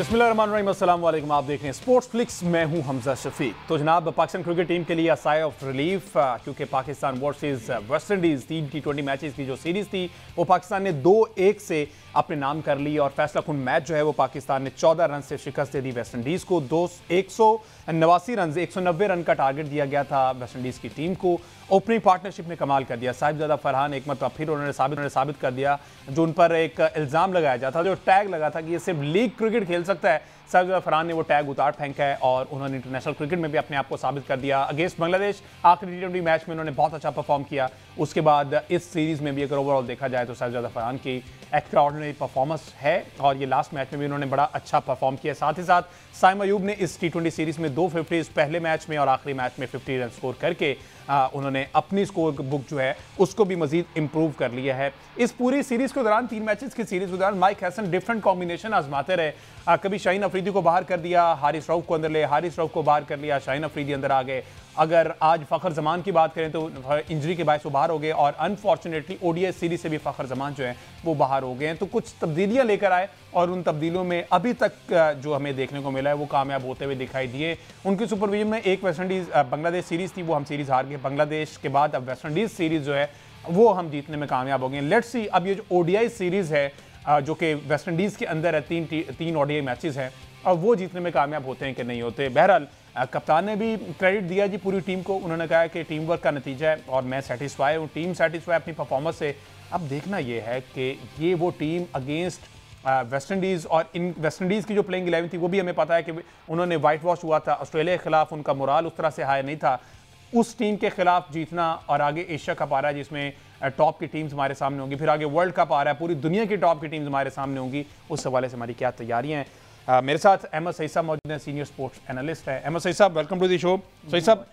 बिस्मिल्लाहिर्रहमानिर्रहीम, अस्सलाम वालेकुम। आप देख रहे हैं स्पोर्ट्स फ्लिक्स, मैं हूं हमजा शफीक। तो जनाब, पाकिस्तान क्रिकेट टीम के लिए अ साय ऑफ रिलीफ, क्योंकि Pakistan versus West Indies 3 T20 matches की जो सीरीज़ थी वो पाकिस्तान ने 2-1 से अपने नाम कर ली और फैसला कुन मैच जो है वो पाकिस्तान ने 14 रन से शिकस्त दे दी वेस्ट इंडीज़ को। 189 रन, 190 रन का टारगेट दिया गया था वेस्ट इंडीज़ की टीम को। ओपनिंग पार्टनरशिप ने कमाल कर दिया। साहिबजादा फरहान एक मतलब फिर उन्होंने साबित कर दिया, जो उन पर एक इल्ज़ाम लगाया जाता, जो टैग लगा था कि ये सिर्फ लीग क्रिकेट खेल सकता है, साहिबजादा फरहान ने वो टैग उतार फेंका है और उन्होंने इंटरनेशनल क्रिकेट में भी अपने आप को साबित कर दिया। अगेंस्ट बांग्लादेश आखिरी T20 मैच में उन्होंने बहुत अच्छा परफॉर्म किया। उसके बाद इस सीरीज़ में भी अगर ओवरऑल देखा जाए तो साहिबजादा फरहान की एक्स्ट्राऑर्डिनरी परफॉर्मेंस है और ये लास्ट मैच में भी उन्होंने बड़ा अच्छा परफॉर्म किया। साथ ही साथ साइम अयूब ने इस T20 सीरीज़ में 2 50s पहले मैच में और आखिरी मैच में 50 रन स्कोर करके उन्होंने अपनी स्कोर बुक जो है उसको भी मजीद इंप्रूव कर लिया है। इस पूरी सीरीज़ के दौरान 3 मैचेस की सीरीज़ के दौरान माइक हैसन डिफरेंट कॉम्बिनेशन आजमाते रहे। कभी शाहीन अफरीदी को बाहर कर दिया, हारिस रऊफ को अंदर ले, हारिस रऊफ को बाहर कर लिया, शाहीन अफरीदी अंदर आ गए। अगर आज फ़खर जमान की बात करें तो इंजरी के बायस वो बाहर हो गए और अनफॉर्चुनेटली ODI सीरीज से भी फ़खर जमान जो है वो बाहर हो गए हैं। तो कुछ तब्दीलियां लेकर आए और उन तब्दीलियों में अभी तक जो हमें देखने को मिला है वो कामयाब होते हुए दिखाई दिए। उनकी सुपरविजन में एक वेस्ट इंडीज़ बांग्लादेश सीरीज़ थी, वो हम सीरीज़ हार गए। बांग्लादेश के बाद अब वेस्ट इंडीज़ सीरीज़ जो है वो हम जीतने में कामयाब हो गए। लेट्स सी अब ये जो ODI सीरीज़ है जो कि वेस्ट इंडीज़ के अंदर है, तीन ODI मैचेस हैं, और वो जीतने में कामयाब होते हैं कि नहीं होते। बहरहाल कप्तान ने भी क्रेडिट दिया जी पूरी टीम को। उन्होंने कहा कि टीम वर्क का नतीजा है और मैं सेटिस्फाई हूँ, टीम सेटिस्फाई अपनी परफॉर्मेंस से। अब देखना ये है कि ये वो टीम अगेंस्ट वेस्ट इंडीज़, और इन वेस्ट इंडीज़ की जो प्लेइंग 11 थी वो भी हमें पता है कि उन्होंने वाइट वॉश हुआ था ऑस्ट्रेलिया के खिलाफ, उनका मोराल उस तरह से हाई नहीं था। उस टीम के खिलाफ जीतना और आगे एशिया कप आ रहा है जिसमें टॉप की टीम्स हमारे सामने होंगी, फिर आगे वर्ल्ड कप आ रहा है, पूरी दुनिया की टॉप की टीम्स हमारे सामने होंगी। उस हवाले से हमारी क्या तैयारियां हैं। मेरे साथ अहमद सईद साहब मौजूद हैं, सीनियर स्पोर्ट्स एनालिस्ट है। अहमद सईद साहब, welcome to the show. Saeed साहब,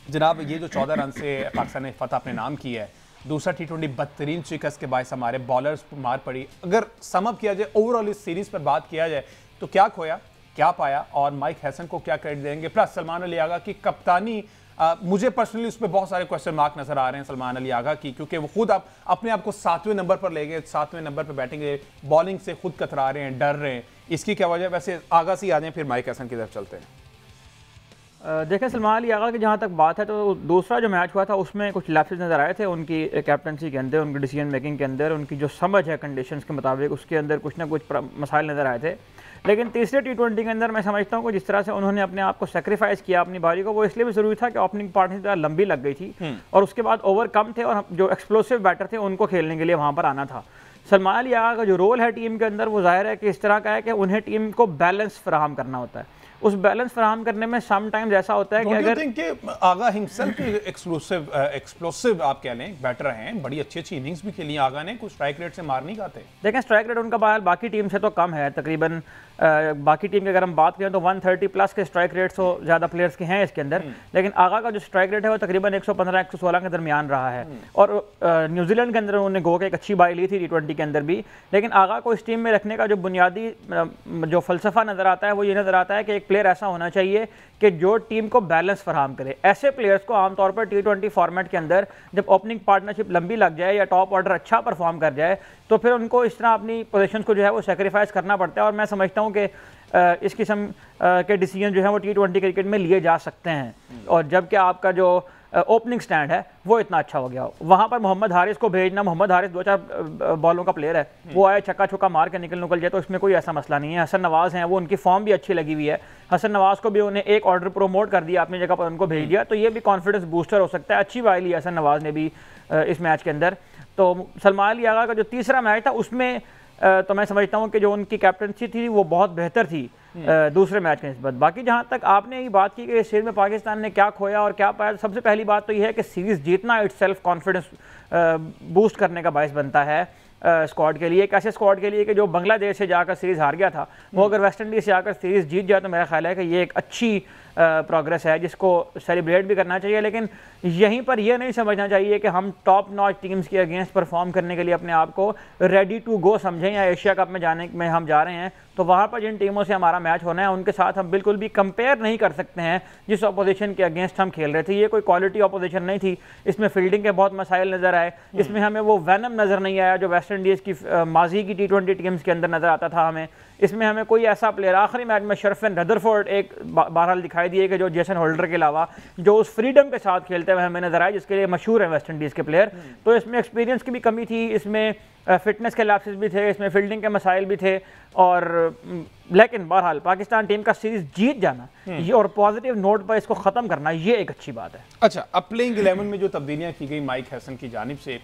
जनाब ये जो 14 रन से पाकिस्तान ने फतह अपने नाम की है, दूसरा T20 बदतरीन शिकस्त के बायस हमारे बॉलर्स मार पड़ी। अगर समअप किया जाए, ओवरऑल इस सीरीज़ पर बात किया जाए तो क्या खोया, क्या पाया और माइक हैसन को क्या क्रेडिट देंगे? प्लस सलमान अली आगा की कप्तानी, मुझे पर्सनली उस पर बहुत सारे क्वेश्चन मार्क नजर आ रहे हैं सलमान अली आगा की, क्योंकि वो खुद अपने आप को 7वें नंबर पर ले गए, 7वें नंबर पर बैटिंग, बॉलिंग से खुद कतरा रहे हैं, डर रहे हैं। इसकी क्या वजह? वैसे आगा से ही आ जाएं फिर माइक हैसन की तरफ चलते हैं। देखें, सलमान अली आगा की जहाँ तक बात है तो दूसरा जो मैच हुआ था उसमें कुछ लैप्सेस नज़र आए थे उनकी कैप्टनसी के अंदर, उनकी डिसीजन मेकिंग के अंदर, उनकी जो समझ है कंडीशंस के मुताबिक उसके अंदर कुछ ना कुछ मसाइल नज़र आए थे। लेकिन तीसरे T20 के अंदर मैं समझता हूँ कि जिस तरह से उन्होंने अपने आप को सेक्रीफाइस किया अपनी बारी को, वो इसलिए भी ज़रूरी था कि ओपनिंग पार्टनर लंबी लग गई थी और उसके बाद ओवर कम थे और जो एक्सप्लोसिव बैटर थे उनको खेलने के लिए वहाँ पर आना था। सलमान अली आगा का जो रोल है टीम के अंदर वो जाहिर है कि इस तरह का है कि उन्हें टीम को बैलेंस फराहम करना होता है। उस बैलेंस फराहम करने में सम टाइम्स ऐसा होता है कि अगर आगा हिमसेल्फ एक्सप्लोसिव आप कह लें बैटर हैं, बड़ी अच्छी इनिंग्स भी खेली आगा ने, कुछ स्ट्राइक रेट से मार नहीं खाते। देखें, स्ट्राइक रेट उनका बाकी टीम से तो कम है तकरीबन। बाकी टीम की अगर हम बात करें तो 130 प्लस के स्ट्राइक रेट तो ज़्यादा प्लेयर्स के हैं इसके अंदर, लेकिन आगा का जो स्ट्राइक रेट है वो तकरीबन 115-116 के दरमियान रहा है। और न्यूजीलैंड के अंदर उन्होंने गो के एक अच्छी बारी ली थी T20 के अंदर भी। लेकिन आगा को इस टीम में रखने का जो बुनियादी जो फलसफा नज़र आता है वो ये नज़र आता है कि एक प्लेयर ऐसा होना चाहिए कि जो टीम को बैलेंस फराहम करे। ऐसे प्लेयर्स को आमतौर पर T20 फॉर्मेट के अंदर जब ओपनिंग पार्टनरशिप लंबी लग जाए या टॉप ऑर्डर अच्छा परफॉर्म कर जाए तो फिर उनको इस तरह अपनी पोजीशंस को जो है वो सेक्रीफाइस करना पड़ता है। और मैं समझता हूँ कि इस किस्म के डिसीजन जो है वो T20 क्रिकेट में लिए जा सकते हैं। और जबकि आपका जो ओपनिंग स्टैंड है वो इतना अच्छा हो गया, वहाँ पर मोहम्मद हारिस को भेजना, मोहम्मद हारिस 2-4 बॉलों का प्लेयर है, वो आए छक्का छुक्का मार के निकल जाए तो इसमें कोई ऐसा मसला नहीं है। हसन नवाज़ हैं, वो उनकी फॉर्म भी अच्छी लगी हुई है। हसन नवाज़ को भी उन्हें एक ऑर्डर प्रोमोट कर दिया, अपनी जगह पर उनको भेज दिया, तो ये भी कॉन्फिडेंस बूस्टर हो सकता है। अच्छी बारी ली हसन नवाज़ ने भी इस मैच के अंदर। तो सलमान अली आगा का जो तीसरा मैच था उसमें तो मैं समझता हूँ कि जो उनकी कैप्टनसी थी वो बहुत बेहतर थी दूसरे मैच के निस्बत। बाकी जहाँ तक आपने ये बात की कि इस सीरीज में पाकिस्तान ने क्या खोया और क्या पाया, सबसे पहली बात तो ये है कि सीरीज़ जीतना इट सेल्फ कॉन्फिडेंस बूस्ट करने का बायस बनता है स्क्वाड के लिए। एक ऐसे स्क्वाड के लिए कि जो बांग्लादेश से जाकर सीरीज़ हार गया था, वो अगर वेस्ट इंडीज़ से आकर सीरीज़ जीत जाए तो मेरा ख्याल है कि ये एक अच्छी प्रोग्रेस है जिसको सेलिब्रेट भी करना चाहिए। लेकिन यहीं पर यह नहीं समझना चाहिए कि हम टॉप नॉच टीम्स के अगेंस्ट परफॉर्म करने के लिए अपने आप को रेडी टू गो समझें, या एशिया कप में जाने में हम जा रहे हैं तो वहाँ पर जिन टीमों से हमारा मैच होना है उनके साथ हम बिल्कुल भी कंपेयर नहीं कर सकते हैं जिस अपोजिशन के अगेंस्ट हम खेल रहे थे। ये कोई क्वालिटी अपोजिशन नहीं थी, इसमें फील्डिंग के बहुत मसाइल नज़र आए, इसमें हमें वो वैनम नज़र नहीं आया जो वेस्ट इंडीज़ की माजी की T20 टीम्स के अंदर नज़र आता था हमें, इसमें हमें कोई ऐसा प्लेयर, आखिरी मैच में शरफन रदरफोर्ड एक बहरहाल दिखाई दिए कि जो जेसन होल्डर के अलावा जो उस फ्रीडम के साथ खेलते हुए हमें नजर आए, जिसके लिए मशहूर है वेस्ट इंडीज़ के प्लेयर। तो इसमें एक्सपीरियंस की भी कमी थी, इसमें फिटनेस के लैप्सेस भी थे, इसमें फील्डिंग के मसाइल भी थे, और लेकिन बहरहाल पाकिस्तान टीम का सीरीज जीत जाना ये और पॉजिटिव नोट पर इसको ख़त्म करना ये एक अच्छी बात है। अच्छा, अब प्लेइंग 11 में जो तब्दीलियां की गई माइक हैसन की जानिब से,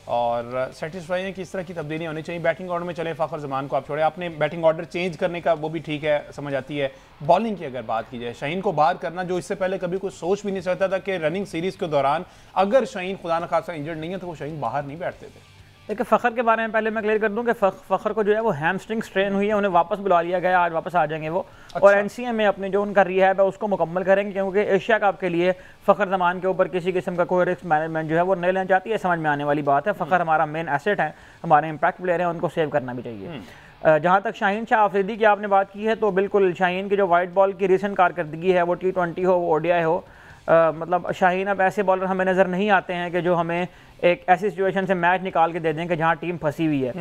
और सेटिस्फाई है कि इस तरह की तब्दीलियां होनी चाहिए। बैटिंग ऑर्डर में चले, फ़खर जमान को आप छोड़े, आपने बैटिंग ऑर्डर चेंज करने का वो भी ठीक है, समझ आती है। बॉलिंग की अगर बात की जाए, शाहीन को बाहर करना, जो इससे पहले कभी कोई सोच भी नहीं सकता था कि रनिंग सीरीज़ के दौरान अगर शाहीन खुदा न खासा इंजर्ड नहीं है तो वो शाहीन बाहर नहीं बैठते थे। देखिए फ़खर के बारे में पहले मैं क्लियर कर दूं कि फ़खर को जो है वो हैमस्ट्रिंग स्ट्रेन हुई है, उन्हें वापस बुला लिया गया, आज वापस आ जाएंगे वो। अच्छा। और एनसीए में अपने जो उनका रिहैब है उसको मुकम्मल करेंगे, क्योंकि एशिया कप के लिए फ़खर जमान के ऊपर किसी किस्म का कोई रिस्क मैनेजमेंट जो है वो नहीं लेना चाहती है, समझ में आने वाली बात है। फ़खर हमारा मेन एसेट है, हमारे इम्पैक्ट प्लेयर हैं, उनको सेव करना भी चाहिए। जहाँ तक शाहीन शाह आफरीदी की आपने बात की है, तो बिल्कुल शाहीन की जो वाइट बॉल की रिसेंट कारकर्दगी है, वो T20 हो, वो ODI हो, मतलब शाहीन अब ऐसे बॉलर हमें नज़र नहीं आते हैं कि जो हमें एक ऐसी सिचुएशन से मैच निकाल के दे दें कि जहां टीम फंसी हुई है।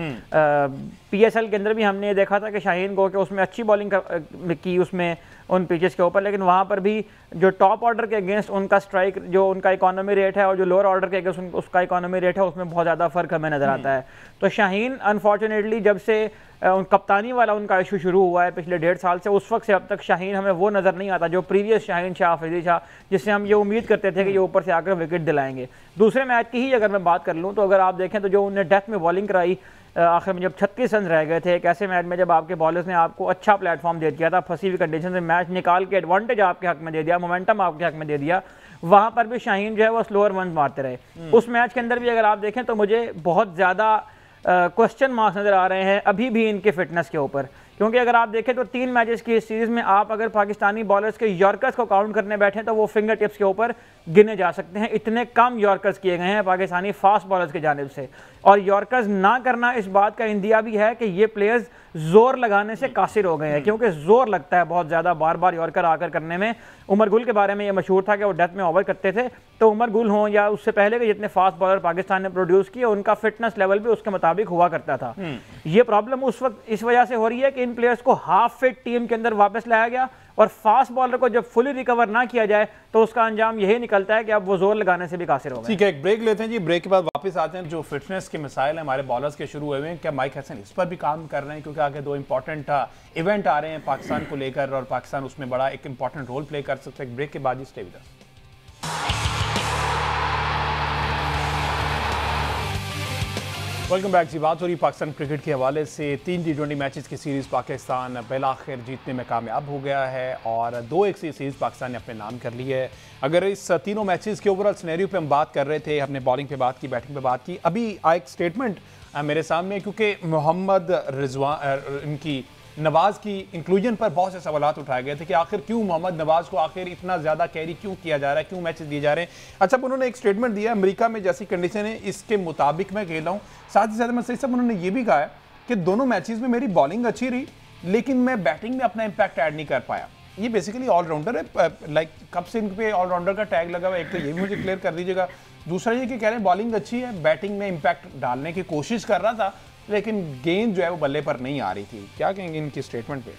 PSL के अंदर भी हमने ये देखा था कि शाहीन को कि उसमें अच्छी बॉलिंग की उसमें उन पिचेस के ऊपर, लेकिन वहाँ पर भी जो टॉप ऑर्डर के अगेंस्ट उनका स्ट्राइक, जो उनका इकोनॉमी रेट है और जो लोअर ऑर्डर के अगेंस्ट उसका इकोनॉमी रेट है, उसमें बहुत ज़्यादा फ़र्क हमें नज़र आता है। तो शाहीन अनफॉर्चुनेटली जब से कप्तानी वाला उनका इशू शुरू हुआ है पिछले 1.5 साल से, उस वक्त से अब तक शाहीन हमें वो नज़र नहीं आता जो प्रीवियस शाहीन शाह आफरीदी शाह, जिससे हम ये उम्मीद करते थे कि ये ऊपर से आकर विकेट दिलाएंगे। दूसरे मैच की ही अगर मैं बात कर लूँ तो अगर आप देखें तो जो उन्हें डेथ में बॉलिंग कराई आखिर में जब 36 रन रह गए थे, एक ऐसे मैच में जब आपके बॉलर्स ने आपको अच्छा प्लेटफॉर्म दे दिया था, फंसी हुई कंडीशन से मैच निकाल के एडवांटेज आपके हक में दे दिया, मोमेंटम आपके हक में दे दिया, वहाँ पर भी शाहीन जो है वो स्लोअर रन मारते रहे। उस मैच के अंदर भी अगर आप देखें तो मुझे बहुत ज़्यादा क्वेश्चन मार्क्स नज़र आ रहे हैं अभी भी इनके फिटनेस के ऊपर, क्योंकि अगर आप देखें तो 3 मैचेस की इस सीरीज़ में आप अगर पाकिस्तानी बॉलर्स के यॉर्कर्स को काउंट करने बैठे तो वो फिंगर टिप्स के ऊपर गिने जा सकते हैं, इतने कम यॉर्कर्स किए गए हैं पाकिस्तानी फास्ट बॉलर्स की जानिब से। और यॉर्कर्स ना करना इस बात का इंदिया भी है कि ये प्लेयर्स जोर लगाने से कासिर हो गए हैं, क्योंकि जोर लगता है बहुत ज़्यादा बार बार यॉर्कर आकर करने में। उमर गुल के बारे में ये मशहूर था कि वो डेथ में ओवर करते थे, तो उमर गुल हों या उससे पहले के जितने फास्ट बॉलर पाकिस्तान ने प्रोड्यूस किए, उनका फिटनेस लेवल भी उसके मुताबिक हुआ करता था। ये प्रॉब्लम उस वक्त इस वजह से हो रही है कि इन प्लेयर्स को हाफ फिट टीम के अंदर वापस लाया गया, और फास्ट बॉलर को जब फुली रिकवर ना किया जाए तो उसका अंजाम यही निकलता है कि अब वो जोर लगाने से भी कासिर हो गए। ठीक है, एक ब्रेक लेते हैं जी, ब्रेक के बाद वापस आते हैं। जो फिटनेस के मसाइल हैं हमारे बॉलर्स के शुरू हुए हैं, क्या माइक हैसन इस पर भी काम कर रहे हैं, क्योंकि आगे 2 इंपॉर्टेंट इवेंट आ रहे हैं पाकिस्तान को लेकर और पाकिस्तान उसमें बड़ा एक इंपॉर्टेंट रोल प्ले कर सकता है। एक ब्रेक के बाद ही stay with us. Welcome back जी। बात हो रही पाकिस्तान क्रिकेट के हवाले से। 3 T20 मैचेस की सीरीज़ पाकिस्तान बिलाखिर जीतने में कामयाब हो गया है और 2-1 से सीरीज़ पाकिस्तान ने अपने नाम कर ली है। अगर इस तीनों मैचेस के ओवरऑल सिनेरियो पे हम बात कर रहे थे, हमने बॉलिंग पे बात की, बैटिंग पे बात की, अभी एक स्टेटमेंट मेरे सामने, क्योंकि मोहम्मद रिजवान इनकी नवाज़ की इंक्लूजन पर बहुत से सवालात उठाए गए थे कि आखिर क्यों मोहम्मद नवाज़ को आखिर इतना ज़्यादा कैरी क्यों किया जा रहा है, क्यों मैचेस दिए जा रहे हैं। अच्छा, उन्होंने एक स्टेटमेंट दिया, अमेरिका में जैसी कंडीशन है इसके मुताबिक मैं खेल रहा हूँ। साथ ही साथ मैं सही साहब उन्होंने ये भी कहा है कि दोनों मैचेस में मेरी बॉलिंग अच्छी रही, लेकिन मैं बैटिंग में अपना इम्पैक्ट ऐड नहीं कर पाया। ये बेसिकली ऑलराउंडर है, लाइक कब से इन पे ऑलराउंडर का टैग लगा हुआ है, एक तो ये भी मुझे क्लियर कर दीजिएगा। दूसरा ये कि कह रहे हैं बॉलिंग अच्छी है, बैटिंग में इम्पैक्ट डालने की कोशिश कर रहा था, लेकिन गेंद जो है वो बल्ले पर नहीं आ रही थी। क्या कहेंगे इनकी स्टेटमेंट पे?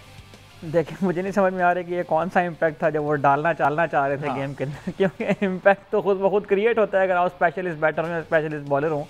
देखिए, मुझे नहीं समझ में आ रहा कि ये कौन सा इम्पैक्ट था जब वो डालना चालना चाह रहे थे गेम के अंदर, क्योंकि इम्पैक्ट तो खुद ब खुद क्रिएट होता है अगर आप स्पेशलिस्ट बैटर हो, स्पेशलिस्ट बॉलर हो।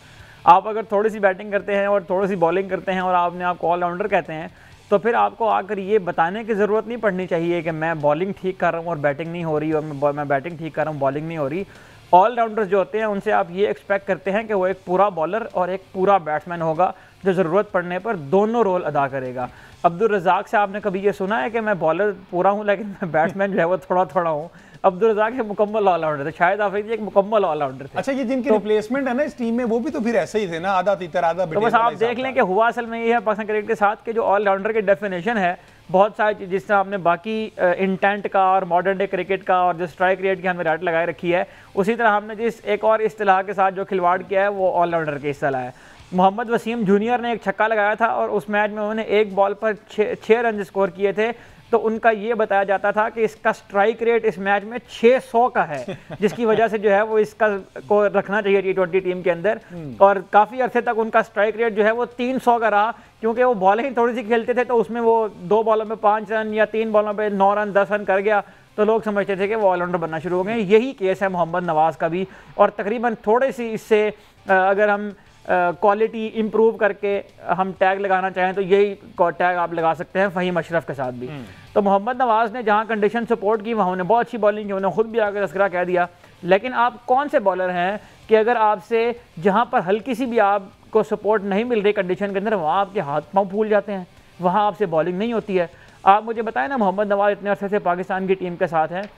आप अगर थोड़ी सी बैटिंग करते हैं और थोड़ी सी बॉलिंग करते हैं और आपने आपको ऑलराउंडर कहते हैं, तो फिर आपको आकर ये बताने की ज़रूरत नहीं पड़नी चाहिए कि मैं बॉलिंग ठीक कर रहा हूँ और बैटिंग नहीं हो रही, और मैं बैटिंग ठीक कर रहा हूँ बॉलिंग नहीं हो रही। ऑलराउंडर्स जो होते हैं उनसे आप ये एक्सपेक्ट करते हैं कि वो एक पूरा बॉलर और एक पूरा बैट्समैन होगा जो ज़रूरत पड़ने पर दोनों रोल अदा करेगा। अब्दुल रज़ाक से आपने कभी ये सुना है कि मैं बॉलर पूरा हूँ लेकिन मैं बैट्समैन जो है वो थोड़ा थोड़ा हूँ? अब्दुल रज़ाक एक मुकम्मल ऑलराउंडर थे, शायद आफरीदी एक मुकम्मल ऑलराउंडर थे। अच्छा, ये जिनके रिप्लेसमेंट है ना इस टीम में, वो भी तो फिर ऐसे ही थे ना, आधा तीतर आधा बिटेर। तो बस आप देख लें कि हुआ असल में ये है पाकिस्तान क्रिकेट के साथ कि जो ऑलराउंडर की डेफिनेशन है, बहुत सारी जिस तरह आपने बाकी इंटेंट का और मॉडर्न डे क्रिकेट का और जो स्ट्राइक रेट की हमने रट लगाए रखी है, उसी तरह हमने जिस एक और इस्तिलाह के साथ जो खिलवाड़ किया है वो ऑलराउंडर की इस्तिलाह है। मोहम्मद वसीम जूनियर ने एक छक्का लगाया था और उस मैच में उन्होंने एक बॉल पर 6 रन स्कोर किए थे, तो उनका ये बताया जाता था कि इसका स्ट्राइक रेट इस मैच में 600 का है, जिसकी वजह से जो है वो इसका को रखना चाहिए T20 टीम के अंदर। और काफ़ी अरसे तक उनका स्ट्राइक रेट जो है वो 300 का रहा, क्योंकि वो बॉलिंग ही थोड़ी सी खेलते थे, तो उसमें वो 2 बॉलों में 5 रन या 3 बॉलों पे 9 रन 10 रन कर गया तो लोग समझते थे कि वो ऑलराउंडर बनना शुरू हो गए। यही केस है मोहम्मद नवाज़ का भी, और तकरीबन थोड़ी सी इससे अगर हम क्वालिटी इंप्रूव करके हम टैग लगाना चाहें तो यही टैग आप लगा सकते हैं फ़हीम अशरफ के साथ भी। तो मोहम्मद नवाज़ ने जहां कंडीशन सपोर्ट की वहाँ उन्होंने बहुत अच्छी बॉलिंग की, उन्होंने खुद भी आकर तस्करा कह दिया। लेकिन आप कौन से बॉलर हैं कि अगर आपसे जहाँ पर हल्की सी भी आपको सपोर्ट नहीं मिल रही कंडीशन के अंदर, वहाँ आपके हाथ पाँव फूल जाते हैं, वहाँ आपसे बॉलिंग नहीं होती है। आप मुझे बताएं ना, मोहम्मद नवाज़ इतने अरसे से पाकिस्तान की टीम के साथ हैं,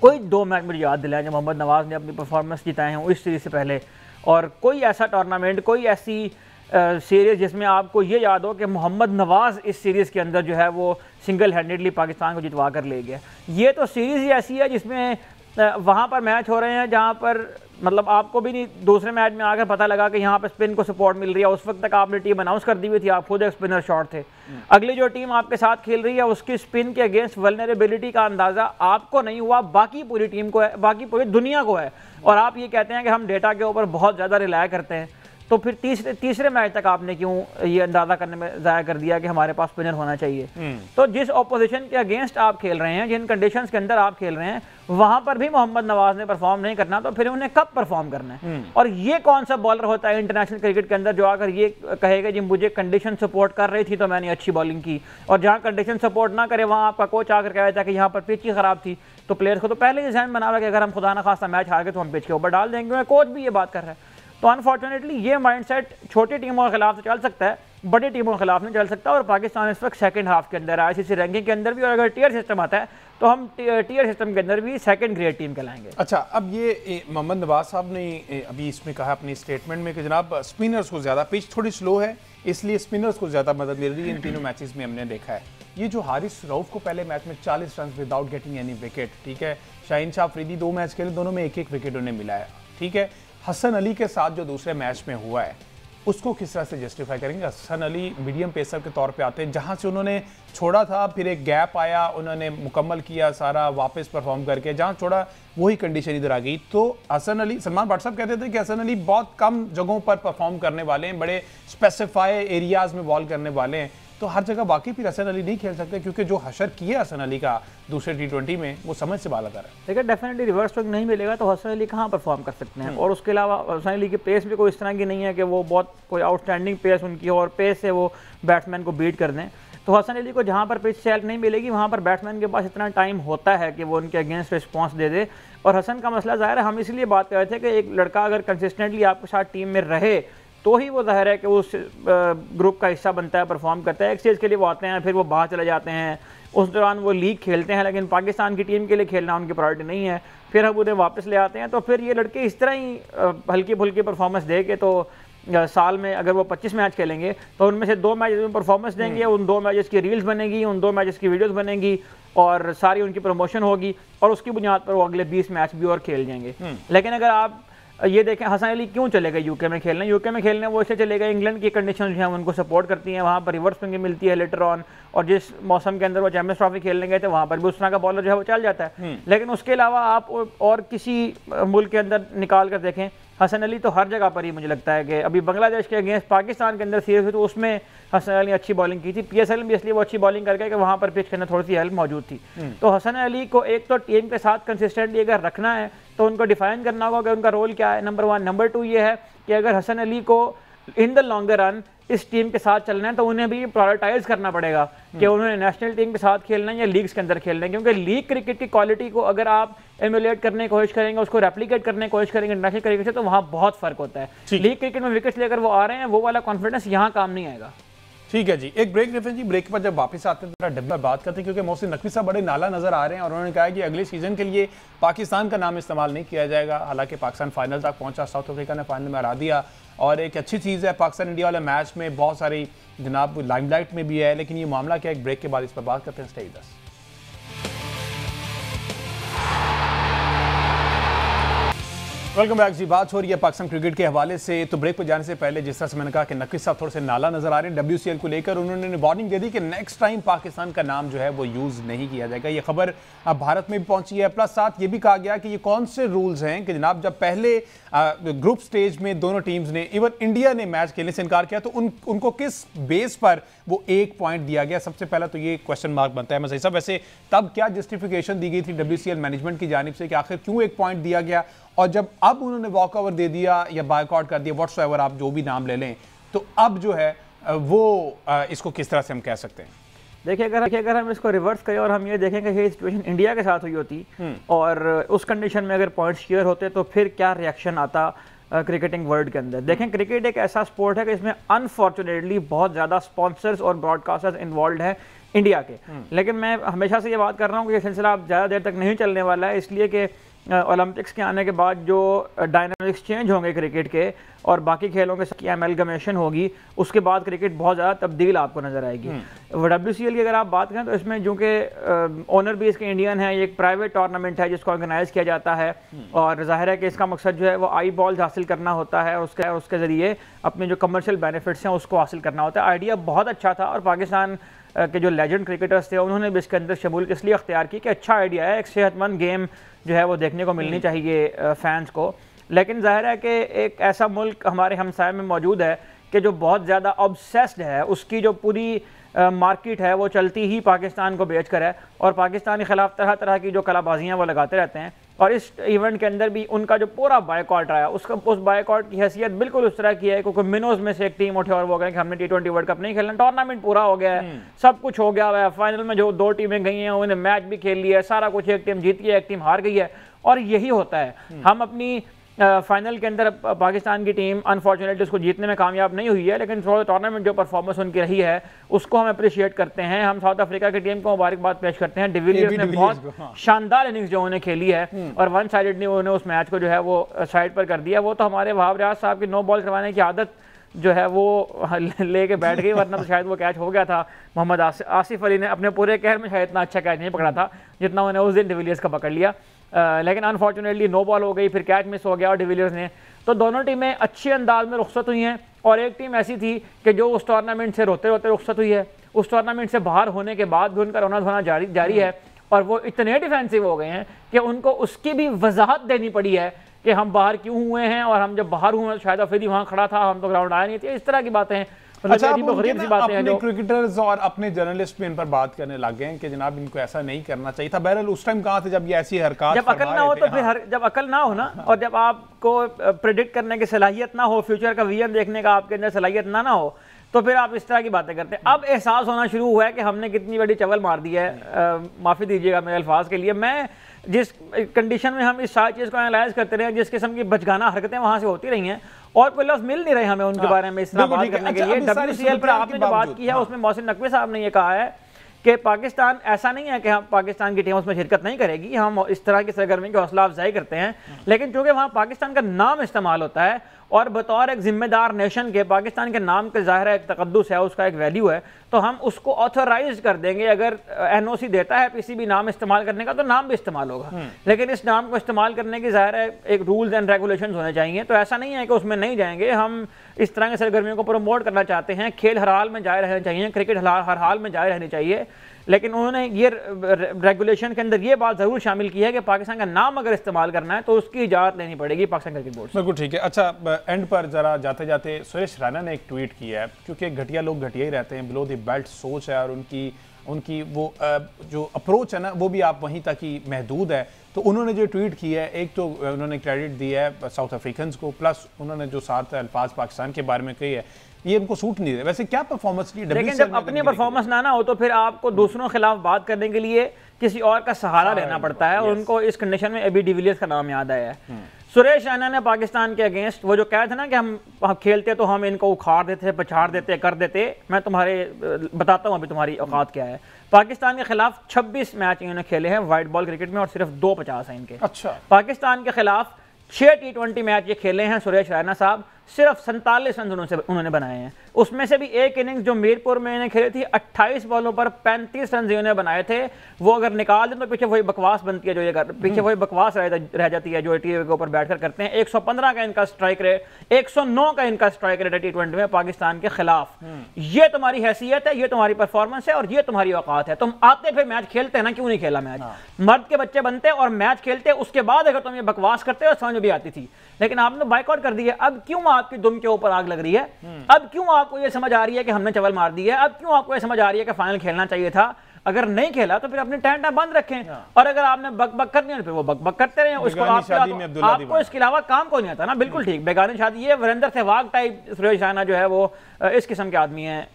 कोई 2 मैच मुझे याद दिलाएं जब मोहम्मद नवाज़ ने अपनी परफॉर्मेंस जिताए हों इस सीरीज़ से पहले, और कोई ऐसा टूर्नामेंट, कोई ऐसी सीरीज़ जिसमें आपको ये याद हो कि मोहम्मद नवाज़ इस सीरीज़ के अंदर जो है वो सिंगल हैंडेडली पाकिस्तान को जितवा कर ले गया। ये तो सीरीज़ ही ऐसी है जिसमें वहाँ पर मैच हो रहे हैं जहाँ पर मतलब आपको भी नहीं दूसरे मैच में आकर पता लगा कि यहाँ पर स्पिन को सपोर्ट मिल रही है। उस वक्त तक आपने टीम अनाउंस कर दी हुई थी, आप खुद एक स्पिनर शॉट थे। अगली जो टीम आपके साथ खेल रही है उसकी स्पिन के अगेंस्ट वल्नरेबिलिटी का अंदाज़ा आपको नहीं हुआ, बाकी पूरी टीम को है, बाकी पूरी दुनिया को है। और आप ये कहते हैं कि हम डेटा के ऊपर बहुत ज़्यादा रिलाय करते हैं, तो फिर तीसरे मैच तक आपने क्यों ये अंदाज़ा करने में ज़ाया कर दिया कि हमारे पास स्पिनर होना चाहिए। तो जिस ऑपोजिशन के अगेंस्ट आप खेल रहे हैं, जिन कंडीशंस के अंदर आप खेल रहे हैं, वहां पर भी मोहम्मद नवाज ने परफॉर्म नहीं करना, तो फिर उन्हें कब परफॉर्म करना है। और ये कौन सा बॉलर होता है इंटरनेशनल क्रिकेट के अंदर जो आकर ये कहेगा जी मुझे कंडीशन सपोर्ट कर रही थी तो मैंने अच्छी बॉलिंग की, और जहां कंडीशन सपोर्ट ना करे वहां आपका कोच आकर कह देता है कि यहाँ पर पिच ही खराब थी। तो प्लेयर्स को तो पहले ही ध्यान बना हुआ कि अगर हम खुदा ना खास्ता मैच हार गए तो हम पिच के ऊपर डाल देंगे, कोच भी ये बात कर रहा है। तो अनफॉर्चुनेटली ये माइंडसेट छोटी टीमों के खिलाफ तो चल सकता है, बड़ी टीमों के खिलाफ नहीं चल सकता। और पाकिस्तान इस वक्त सेकंड हाफ के अंदर है आईसीसी रैंकिंग के अंदर भी, और अगर टीयर सिस्टम आता है तो हम टीयर सिस्टम के अंदर भी सेकंड ग्रेड टीम कहलाएंगे। अच्छा, अब ये मोहम्मद नवाज साहब ने अभी इसमें कहा अपनी स्टेटमेंट में कि जनाब स्पिनर्स को ज़्यादा, पिच थोड़ी स्लो है इसलिए स्पिनर्स को ज़्यादा मदद मिल रही है। इन तीनों मैचेस में हमने देखा है ये जो हारिस रऊफ को पहले मैच में 40 run without getting any wicket, ठीक है, शाहीन शाह अफरीदी 2 मैच खेले, दोनों में 1-1 विकेट उन्हें मिला है, ठीक है। हसन अली के साथ जो दूसरे मैच में हुआ है उसको किस तरह से जस्टिफाई करेंगे? हसन अली मीडियम पेसर के तौर पे आते हैं, जहां से उन्होंने छोड़ा था फिर एक गैप आया, उन्होंने मुकम्मल किया सारा वापस परफॉर्म करके, जहां छोड़ा वही कंडीशन इधर आ गई। तो हसन अली, सलमान भट्ट साहब कहते थे कि हसन अली बहुत कम जगहों पर परफॉर्म करने वाले हैं, बड़े स्पेसिफाई एरियाज में बॉल करने वाले हैं, तो हर जगह बाकी फिर हसन अली नहीं खेल सकते, क्योंकि जो हशर किया हसन अली का दूसरे T20 में वो समझ से बाला कर है। देखिए डेफिनेटली रिवर्स स्विंग नहीं मिलेगा तो हसन अली कहाँ परफॉर्म कर सकते हैं। और उसके अलावा हसन अली की पेस भी कोई इस तरह की नहीं है कि वो बहुत कोई आउटस्टैंडिंग पेस उनकी हो और पेस से वो बैट्समैन को बीट कर दें। तो हसन अली को जहाँ पर पिच से हेल्प नहीं मिलेगी वहाँ पर बैट्समैन के पास इतना टाइम होता है कि वो उनके अगेंस्ट रिस्पॉन्स दे दे। और हसन का मसला ज़ाहिर है, हम इसलिए बात कर रहे थे कि एक लड़का अगर कंसिस्टेंटली आपके साथ टीम में रहे तो ही वो ज़ाहिर है कि उस ग्रुप का हिस्सा बनता है, परफॉर्म करता है। एक स्टेज के लिए वो आते हैं, फिर वो बाहर चले जाते हैं, उस दौरान वो लीग खेलते हैं, लेकिन पाकिस्तान की टीम के लिए खेलना उनकी प्रायोरिटी नहीं है, फिर हम उन्हें वापस ले आते हैं। तो फिर ये लड़के इस तरह ही हल्की फुल्की परफॉर्मेंस दे के तो साल में अगर वो 25 मैच खेलेंगे तो उनमें से 2 मैच में परफॉर्मेंस देंगे, उन 2 मैचेस की रील्स बनेगी, उन 2 मैचेस की वीडियोस बनेगी और सारी उनकी प्रमोशन होगी, और उसकी बुनियाद पर वो अगले 20 मैच भी और खेल जाएंगे। लेकिन अगर आप ये देखें हसन अली क्यों चले गए यूके में खेलने, यूके में खेलने वो इससे चले गए, इंग्लैंड की कंडीशन जो है उनको सपोर्ट करती हैं, वहाँ पर रिवर्स स्विंग मिलती है लेटर ऑन, और जिस मौसम के अंदर वो चैंपियंस ट्रॉफी खेलने गए थे वहाँ पर भी उस तरह का बॉलर जो है वो चल जाता है। लेकिन उसके अलावा आप और किसी मुल्क के अंदर निकाल कर देखें, हसन अली तो हर जगह पर ही मुझे लगता है कि अभी बांग्लादेश के अगेंस्ट पाकिस्तान के अंदर सीरीज हुई तो उसमें हसन अली अच्छी बॉलिंग की थी, PSL में भी इसलिए वो अच्छी बॉलिंग कर गए कि वहाँ पर पिच के अंदर थोड़ी सी हेल्प मौजूद थी। तो हसन अली को एक तो टीम के साथ कंसिस्टेंटली अगर रखना है तो उनको डिफाइन करना होगा कि उनका रोल क्या है, नंबर 1। नंबर 2 ये है कि अगर हसन अली को इन द लॉन्गर रन इस टीम के साथ चलना है तो उन्हें भी प्रायोरिटाइज करना पड़ेगा कि उन्होंने नेशनल टीम के साथ खेलना है या लीग्स के अंदर खेलना है, क्योंकि लीग क्रिकेट की क्वालिटी को अगर आप एमुलेट करने की कोशिश करेंगे, उसको रेप्लिकेट करने की कोशिश करेंगे इंटरनेशनल क्रिकेट से, तो वहाँ बहुत फर्क होता है। लीग क्रिकेट में विकेट्स लेकर वो आ रहे हैं, वो वाला कॉन्फिडेंस यहाँ काम नहीं आएगा। ठीक है जी, एक ब्रेक लेते हैं जी। ब्रेक पर जब वापस आते हैं तो डब्बा बात करते हैं, क्योंकि मोहसिन नकवी साहब बड़े नाला नजर आ रहे हैं और उन्होंने कहा कि अगले सीजन के लिए पाकिस्तान का नाम इस्तेमाल नहीं किया जाएगा। हालांकि पाकिस्तान फाइनल तक पहुंचा, साउथ अफ्रीका ने फाइनल में हरा दिया, और एक अच्छी चीज़ है पाकिस्तान इंडिया वाले मैच में बहुत सारी जनाब लाइमलाइट में भी है, लेकिन ये मामला क्या है, एक ब्रेक के बाद इस पर बात करते हैं। Stay with us. Welcome back जी। बात हो रही है पाकिस्तान क्रिकेट के हवाले से। तो ब्रेक पर जाने से पहले जिस तरह से मैंने कहा कि नकवी साहब थोड़े से नाला नजर आ रहे हैं WCL को लेकर, उन्होंने वार्निंग दे दी कि नेक्स्ट टाइम पाकिस्तान का नाम जो है वो यूज़ नहीं किया जाएगा। ये खबर अब भारत में भी पहुंची है। प्लस साथ ये भी कहा गया कि ये कौन से रूल्स हैं कि जनाब जब पहले ग्रुप स्टेज में दोनों टीम्स ने, इवन इंडिया ने मैच खेलने से इनकार किया तो उनको किस बेस पर वो 1 पॉइंट दिया गया। सबसे पहला तो ये क्वेश्चन मार्क बनता है मसई साहब। वैसे तब क्या जस्टिफिकेशन दी गई थी WCL मैनेजमेंट की जानिब से कि आखिर क्यों 1 पॉइंट दिया गया, और जब अब उन्होंने वॉक ओवर दे दिया या बायकॉट कर दिया, व्हाट्सएवर आप जो भी नाम ले लें, तो अब जो है वो इसको किस तरह से हम कह सकते हैं? देखिए अगर हम इसको रिवर्स करें और हम ये देखें कि ये सिचुएशन इंडिया के साथ हुई होती और उस कंडीशन में अगर पॉइंट्स शेयर होते तो फिर क्या रिएक्शन आता क्रिकेटिंग वर्ल्ड के अंदर। देखें क्रिकेट एक ऐसा स्पोर्ट है कि इसमें अनफॉर्चुनेटली बहुत ज़्यादा स्पॉन्सर्स और ब्रॉडकास्टर्स इन्वॉल्व हैं इंडिया के। लेकिन मैं हमेशा से ये बात कर रहा हूँ कि ये सिलसिला अब ज़्यादा देर तक नहीं चलने वाला है, इसलिए कि ओलंपिक्स के आने के बाद जो डायनामिक्स चेंज होंगे क्रिकेट के और बाकी खेलों के की एमलगमेशन होगी, उसके बाद क्रिकेट बहुत ज़्यादा तब्दील आपको नज़र आएगी। WCL की अगर आप बात करें तो इसमें जो कि ओनर भी इसके इंडियन है, ये एक प्राइवेट टूर्नामेंट है जिसको ऑर्गेनाइज किया जाता है और जाहिर है कि इसका मकसद जो है वो आई बॉल्स हासिल करना होता है, उसके ज़रिए अपने जो कमर्शियल बेनिफिट्स हैं उसको हासिल करना होता है। आइडिया बहुत अच्छा था और पाकिस्तान के जो लेजेंड क्रिकेटर्स थे उन्होंने भी इसके अंदर शमूलियत इसलिए अख्तियार की कि अच्छा आइडिया है, एक सेहतमंद गेम जो है वो देखने को मिलनी चाहिए फैंस को। लेकिन जाहिर है कि एक ऐसा मुल्क हमारे हमसाये में मौजूद है कि जो बहुत ज़्यादा ऑब्सेस्ड है, उसकी जो पूरी मार्केट है वो चलती ही पाकिस्तान को बेच कर है और पाकिस्तान के ख़िलाफ़ तरह तरह की जो कलाबाजियाँ वो लगाते रहते हैं। और इस इवेंट के अंदर भी उनका जो पूरा बायकॉट रहा है उस बायकॉट की हैसियत बिल्कुल उस तरह की है क्योंकि मिनोज में से एक टीम उठे और वो गए कि हमने T20 वर्ल्ड कप नहीं खेलना, टूर्नामेंट पूरा हो गया है, सब कुछ हो गया है, फाइनल में जो 2 टीमें गई हैं उन्हें मैच भी खेल लिया है, सारा कुछ, एक टीम जीत गई है, एक टीम हार गई है। और यही होता है, हम अपनी फाइनल के अंदर पाकिस्तान की टीम अनफॉर्चुनेटली उसको जीतने में कामयाब नहीं हुई है, लेकिन थ्रू द टूर्नामेंट जो परफॉर्मेंस उनकी रही है उसको हम अप्रिशिएट करते हैं। हम साउथ अफ्रीका की टीम को मुबारकबाद पेश करते हैं। डिविलियर्स ने बहुत शानदार इनिंग्स जो उन्हें खेली है और वन साइडेडली उन्होंने उस मैच को जो है वो साइड पर कर दिया। वो तो हमारे वहाब रियाज साहब की नो बॉल करवाने की आदत जो है वो लेके बैठ गई, वरना तो शायद वो कैच हो गया था। मोहम्मद आसिफ अली ने अपने पूरे कैरियर में शायद इतना अच्छा कैच नहीं पकड़ा था जितना उन्हें उस दिन डिविलियर्स का पकड़ लिया। लेकिन अनफॉर्चुनेटली नो बॉल हो गई, फिर कैच मिस हो गया और डिविलियर्स ने, तो दोनों टीमें अच्छे अंदाज में रुखसत हुई हैं। और एक टीम ऐसी थी कि जो उस टूर्नामेंट से रोते रोते रुखसत हुई है, उस टूर्नामेंट से बाहर होने के बाद भी उनका रोना धोना जारी है और वो इतने डिफेंसिव हो गए हैं कि उनको उसकी भी वजाहत देनी पड़ी है कि हम बाहर क्यों हुए हैं, और हम जब बाहर हुए तो शायद अफरीदी वहाँ खड़ा था, हम तो ग्राउंड आया नहीं थे, इस तरह की बातें हैं। अच्छा, अपने क्रिकेटर्स और अपने जर्नलिस्ट भी इन पर बात करने लग गए हैं कि जनाब इनको ऐसा नहीं करना चाहिए था। बहरहाल उस टाइम कहाँ थे जब ये ऐसी हरकत, जब अकल ना हो तो फिर जब अकल ना हो ना, और जब आपको प्रेडिक्ट करने की सलाहियत ना हो, फ्यूचर का विजन देखने का आपके अंदर सलाहियत ना हो, तो फिर आप इस तरह की बातें करते हैं। अब एहसास होना शुरू हुआ है कि हमने कितनी बड़ी चवल मार दी है। माफ़ी दीजिएगा मेरे अल्फाज के लिए। मैं जिस कंडीशन में हम इस सारी चीज़ को एनालाइज करते रहे, जिस किस्म की बचगाना हरकतें वहाँ से होती रही हैं और कोई लफ्ज़ मिल नहीं रहे हमें उनके बारे में इस तरह बात करने के लिए। WCL पर आपने जो बात की है उसमें मोहसिन नकवी साहब ने ये कहा है कि पाकिस्तान, ऐसा नहीं है कि हम पाकिस्तान की टीम उसमें शिरकत नहीं करेगी, हम इस तरह की सरगर्मी की हौसला अफजाई करते हैं, लेकिन चूंकि वहाँ पाकिस्तान का नाम इस्तेमाल होता है और बतौर एक जिम्मेदार नेशन के पाकिस्तान के नाम के ज़ाहिर है एक तकद्दुस है, उसका एक वैल्यू है, तो हम उसको ऑथोराइज कर देंगे। अगर NOC देता है PCB नाम इस्तेमाल करने का तो नाम भी इस्तेमाल होगा, लेकिन इस नाम को इस्तेमाल करने की ज़ाहिर है एक रूल्स एंड रेगुलेशंस होने चाहिए। तो ऐसा नहीं है कि उसमें नहीं जाएंगे, हम इस तरह की सरगर्मियों को प्रमोट करना चाहते हैं। खेल हर हाल में जारी रहना चाहिए, क्रिकेट हर हाल में जारी रहनी चाहिए, लेकिन उन्होंने ये रेगुलेशन के अंदर ये बात ज़रूर शामिल की है कि पाकिस्तान का नाम अगर इस्तेमाल करना है तो उसकी इजाज़त लेनी पड़ेगी पाकिस्तान क्रिकेट बोर्ड से। बिल्कुल ठीक है। अच्छा, एंड पर ज़रा जाते जाते सुरेश रैना ने एक ट्वीट किया है, क्योंकि घटिया लोग घटिया ही रहते हैं, बिलो द बेल्ट सोच है और उनकी वो जो अप्रोच है ना वो भी आप वहीं तक ही महदूद है। तो उन्होंने जो ट्वीट किया है, एक तो उन्होंने क्रेडिट दिया है साउथ अफ्रीकन्स को, प्लस उन्होंने जो 7 अल्फाज पाकिस्तान के बारे में कही है ये उनको सूट नहीं दे। वैसे क्या परफॉर्मेंस की, लेकिन जब अपनी परफॉर्मेंस ना हो तो फिर आपको दूसरों के खिलाफ बात करने के लिए किसी और का सहारा लेना पड़ता है, और उनको इस कंडीशन में एबी डिविलियर्स का नाम याद आया है। सुरेश रैना ने पाकिस्तान के अगेंस्ट वो जो कहा था ना कि हम खेलते तो हम इनको उखाड़ देते, पछाड़ देते, कर देते, मैं तुम्हारे बताता हूँ अभी तुम्हारी औकात क्या है। पाकिस्तान के खिलाफ 26 मैच इन्होंने खेले हैं वाइट बॉल क्रिकेट में और सिर्फ 2 50 हैं इनके। अच्छा, पाकिस्तान के खिलाफ 6 T20 मैच ये खेले हैं सुरेश रैना साहब सिर्फ 47 रन उन्होंने बनाए हैं। उसमें से भी एक इनिंग्स जो मीरपुर में इन्हें खेली थी 28 बॉलों पर 35 रन इन्होंने बनाए थे, वो अगर निकाल दें तो पीछे वही बकवास बनती है जो ये पीछे वही बकवास रह जाती है जो टीवी के ऊपर बैठकर करते हैं। 115 का इनका स्ट्राइक रेट, 109 का इनका स्ट्राइक रेट है टी20 में पाकिस्तान के खिलाफ। ये तुम्हारी हैसियत है, ये तुम्हारी परफॉर्मेंस है और ये तुम्हारी औकात है। तुम आते फिर मैच खेलते हैं ना, क्यों नहीं खेला मैच? मर्द के बच्चे बनते और मैच खेलते, उसके बाद अगर तुम ये बकवास करते हो समझ में भी आती थी, लेकिन आपने बाइकआउट कर दी है। अब क्यों आपकी दुम के ऊपर आग लग रही है? अब क्यों आपको ये समझ आ रही है कि हमने चवल मार दी है? अब क्यों आपको ये समझ आ रही है कि फाइनल खेलना चाहिए था? अगर नहीं खेला तो फिर अपने टेंटा बंद रखें, और अगर आपने बक करनी है तो फिर वो बक करते रहे। उसको आपको इसके अलावा काम को नहीं आता ना। बिल्कुल ठीक, बेगानी शादी। ये वीरेंद्र सहवाग टाइप सुरेश रैना जो है वो इस किस्म के आदमी है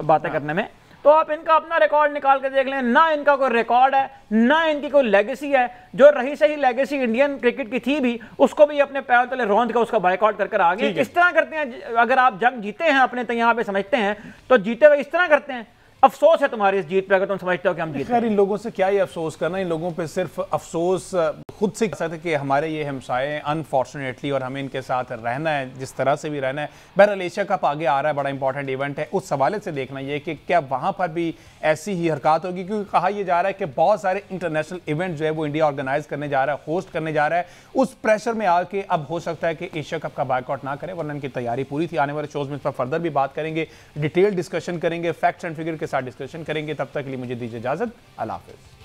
बातें करने में। तो आप इनका अपना रिकॉर्ड निकाल के देख लें, ना इनका कोई रिकॉर्ड है, ना इनकी कोई लेगेसी है। जो रही सही लेगेसी इंडियन क्रिकेट की थी भी, उसको भी अपने पैरों तले रौंद कर उसका बाइकआउट कर आगे इस तरह करते हैं। अगर आप जंग जीते हैं अपने तो यहाँ पे समझते हैं, तो जीते हुए इस तरह करते हैं। अफसोस है तुम्हारी इस जीत पे अगर तुम समझते हो कि हम जीते। इन लोगों से क्या ये अफसोस करना, इन लोगों पे सिर्फ अफसोस खुद से कर सकते कि हमारे ये हमसाए अनफॉर्चुनेटली, और हमें इनके साथ रहना है जिस तरह से भी रहना है। बहरहाल एशिया कप आगे आ रहा है, बड़ा इंपॉर्टेंट इवेंट है, उस हवाले से देखना ये कि क्या वहाँ पर भी ऐसी ही हरकत होगी, क्योंकि कहा यह जा रहा है कि बहुत सारे इंटरनेशनल इवेंट जो है वो इंडिया ऑर्गेनाइज करने जा रहा है, होस्ट करने जा रहा है। उस प्रेशर में आके अब हो सकता है कि एशिया कप का बायकॉट ना करें, वरना इनकी तैयारी पूरी थी। आने वाले शोज में इस पर फर्दर भी बात करेंगे, डिटेल डिस्कशन करेंगे, फैक्ट्स एंड फिगर के साथ डिस्कशन करेंगे। तब तक के लिए मुझे दीजिए इजाजत। अल्लाह हाफिज़।